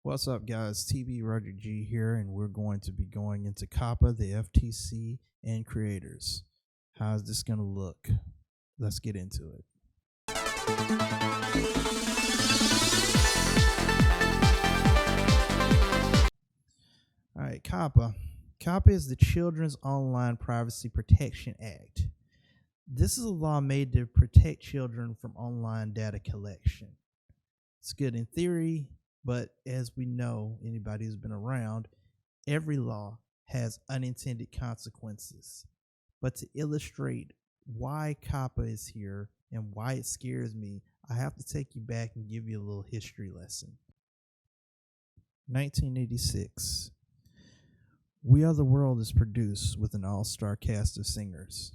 What's up, guys? TB Roger G here, and we're going to be going into COPPA, the FTC, and creators. How's this going to look? Let's get into it. All right, COPPA. COPPA is the Children's Online Privacy Protection Act. This is a law made to protect children from online data collection. It's good in theory, but as we know, anybody who's been around, every law has unintended consequences. But to illustrate why COPPA is here and why it scares me, I have to take you back and give you a little history lesson. 1986. We Are the World is produced with an all-star cast of singers.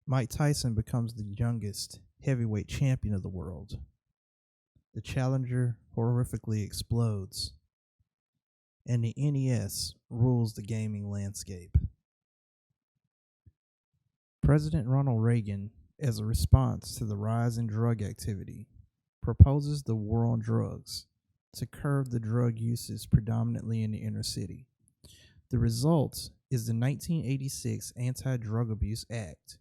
Mike Tyson becomes the youngest heavyweight champion of the world. The Challenger horrifically explodes, and the NES rules the gaming landscape. President Ronald Reagan, as a response to the rise in drug activity, proposes the war on drugs to curb the drug uses predominantly in the inner city. The result is the 1986 Anti-Drug Abuse Act.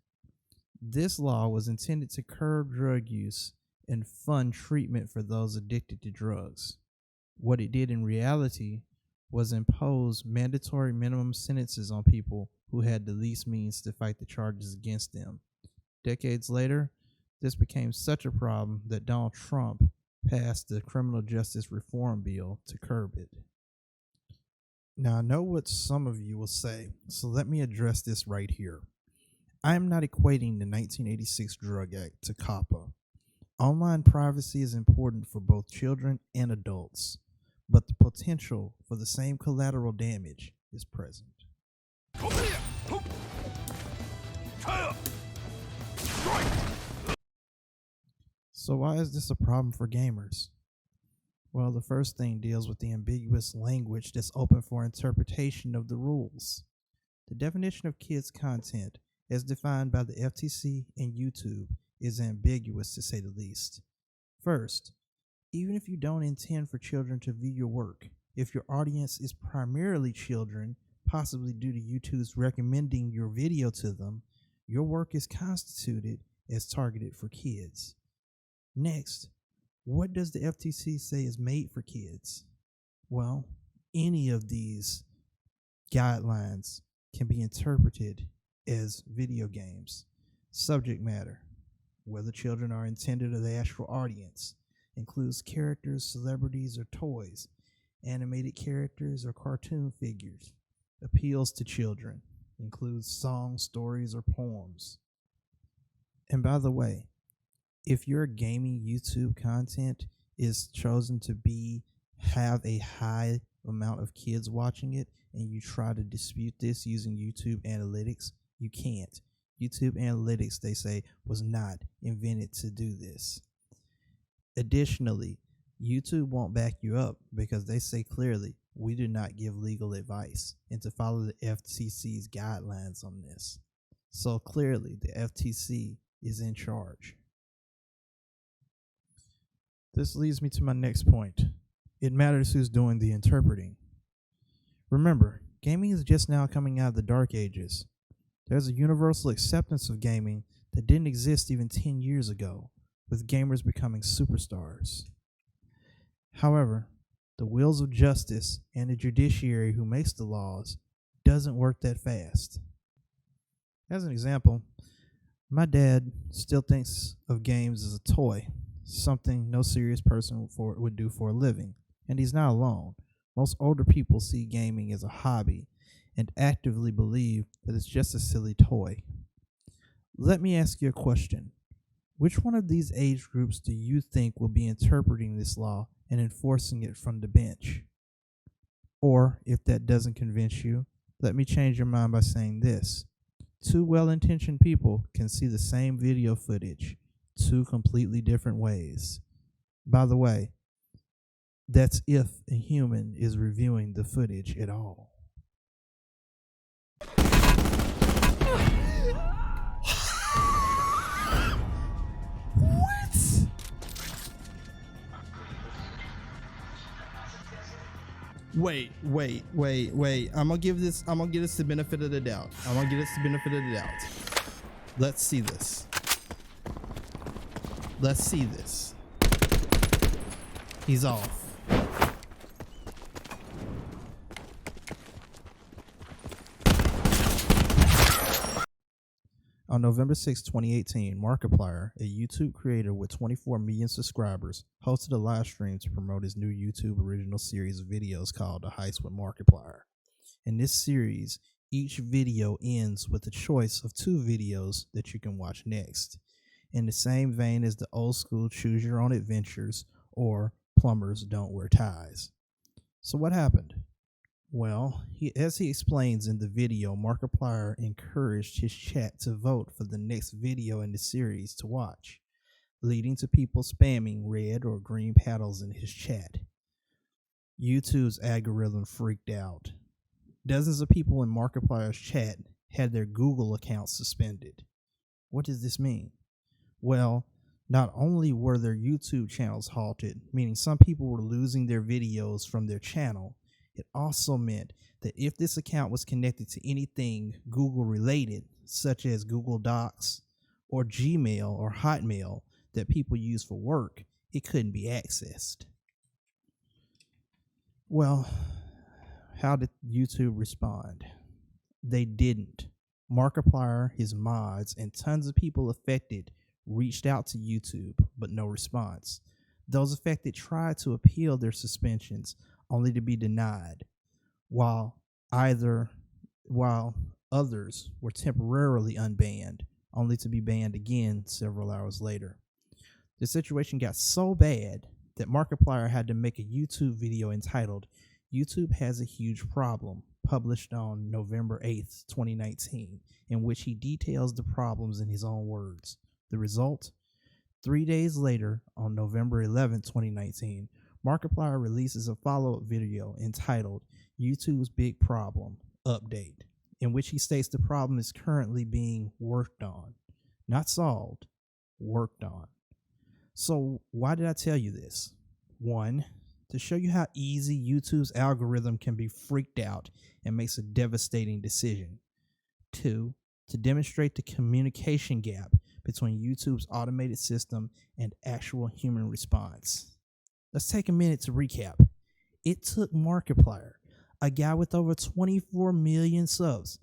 This law was intended to curb drug use and fund treatment for those addicted to drugs. What it did in reality was impose mandatory minimum sentences on people who had the least means to fight the charges against them. Decades later, this became such a problem that Donald Trump passed the Criminal Justice Reform Bill to curb it. Now, I know what some of you will say, so let me address this right here. I am not equating the 1986 Drug Act to COPPA. Online privacy is important for both children and adults, but the potential for the same collateral damage is present. So why is this a problem for gamers? Well, the first thing deals with the ambiguous language that's open for interpretation of the rules. The definition of kids' content, as defined by the FTC and YouTube, is ambiguous to say the least. First, even if you don't intend for children to view your work, if your audience is primarily children, possibly due to YouTube's recommending your video to them, your work is constituted as targeted for kids. Next, what does the FTC say is made for kids? Well, any of these guidelines can be interpreted as video games. Subject matter, whether children are intended or the actual audience, includes characters, celebrities, or toys, animated characters or cartoon figures, appeals to children, includes songs, stories, or poems. And by the way, if your gaming YouTube content is chosen to have a high amount of kids watching it, and you try to dispute this using YouTube analytics, you can't. YouTube analytics, they say, was not invented to do this. Additionally, YouTube won't back you up because they say clearly, we do not give legal advice and to follow the FTC's guidelines on this. So clearly, the FTC is in charge. This leads me to my next point. It matters who's doing the interpreting. Remember, gaming is just now coming out of the dark ages. There's a universal acceptance of gaming that didn't exist even 10 years ago, with gamers becoming superstars. However, the wheels of justice and the judiciary who makes the laws doesn't work that fast. As an example, my dad still thinks of games as a toy, something no serious person would do for a living, and he's not alone. Most older people see gaming as a hobby and actively believe that it's just a silly toy. Let me ask you a question. Which one of these age groups do you think will be interpreting this law and enforcing it from the bench? Or, if that doesn't convince you, let me change your mind by saying this. Two well-intentioned people can see the same video footage two completely different ways. By the way, that's if a human is reviewing the footage at all. What? Wait. I'm gonna give this the benefit of the doubt. Let's see this. He's off. On November 6, 2018, Markiplier, a YouTube creator with 24 million subscribers, hosted a live stream to promote his new YouTube original series of videos called The Heist with Markiplier. In this series, each video ends with a choice of 2 videos that you can watch next, in the same vein as the old school Choose Your Own Adventures or Plumbers Don't Wear Ties. So what happened? Well, as he explains in the video, Markiplier encouraged his chat to vote for the next video in the series to watch, leading to people spamming red or green paddles in his chat. YouTube's algorithm freaked out. Dozens of people in Markiplier's chat had their Google accounts suspended. What does this mean? Well, not only were their YouTube channels halted, meaning some people were losing their videos from their channel, it also meant that if this account was connected to anything Google related, such as Google Docs or Gmail or Hotmail that people use for work, it couldn't be accessed. Well, how did YouTube respond? They didn't. Markiplier, his mods, and tons of people affected reached out to YouTube, but no response. Those affected tried to appeal their suspensions, only to be denied, while others were temporarily unbanned, only to be banned again several hours later. The situation got so bad that Markiplier had to make a YouTube video entitled "YouTube Has a Huge Problem," published on November 8th, 2019, in which he details the problems in his own words. The result? 3 days later, on November 11th, 2019, Markiplier releases a follow-up video entitled YouTube's Big Problem Update, in which he states the problem is currently being worked on. Not solved, worked on. So why did I tell you this? 1, to show you how easy YouTube's algorithm can be freaked out and makes a devastating decision. 2, to demonstrate the communication gap between YouTube's automated system and actual human response. Let's take a minute to recap. It took Markiplier, a guy with over 24 million subs,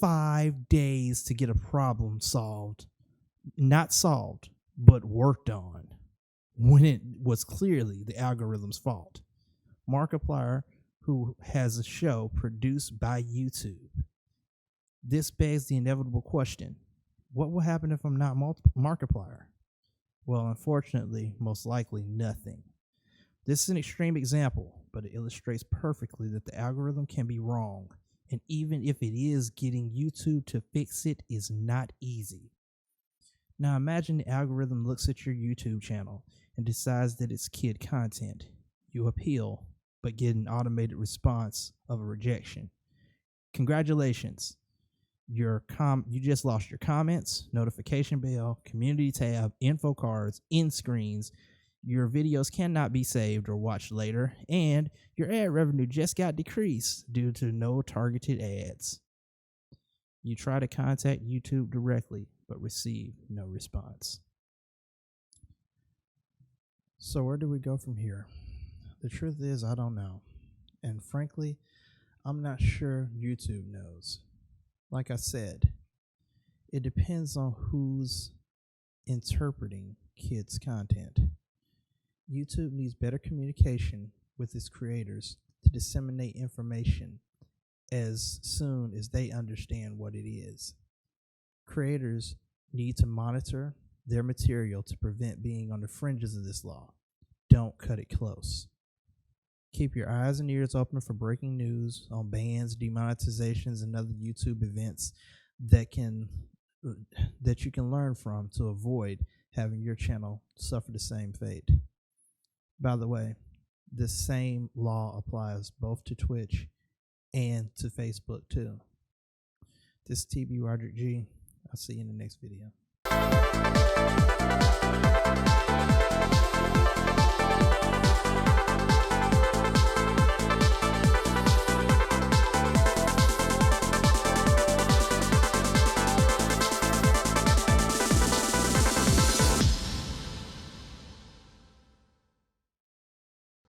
5 days to get a problem solved. Not solved, but worked on, when it was clearly the algorithm's fault. Markiplier, who has a show produced by YouTube. This begs the inevitable question: what will happen if I'm not Markiplier? Well, unfortunately, most likely nothing. This is an extreme example, but it illustrates perfectly that the algorithm can be wrong, and even if it is, getting YouTube to fix it is not easy. Now imagine the algorithm looks at your YouTube channel and decides that it's kid content. You appeal, but get an automated response of a rejection. Congratulations. You just lost your comments, notification bell, community tab, info cards, end screens. Your videos cannot be saved or watched later, and your ad revenue just got decreased due to no targeted ads. You try to contact YouTube directly, but receive no response. So where do we go from here? The truth is, I don't know. And frankly, I'm not sure YouTube knows. Like I said, it depends on who's interpreting kids' content. YouTube needs better communication with its creators to disseminate information as soon as they understand what it is. Creators need to monitor their material to prevent being on the fringes of this law. Don't cut it close. Keep your eyes and ears open for breaking news on bans, demonetizations, and other YouTube events that you can learn from to avoid having your channel suffer the same fate. By the way, the same law applies both to Twitch and to Facebook too. This is TB Roderick G. I'll see you in the next video.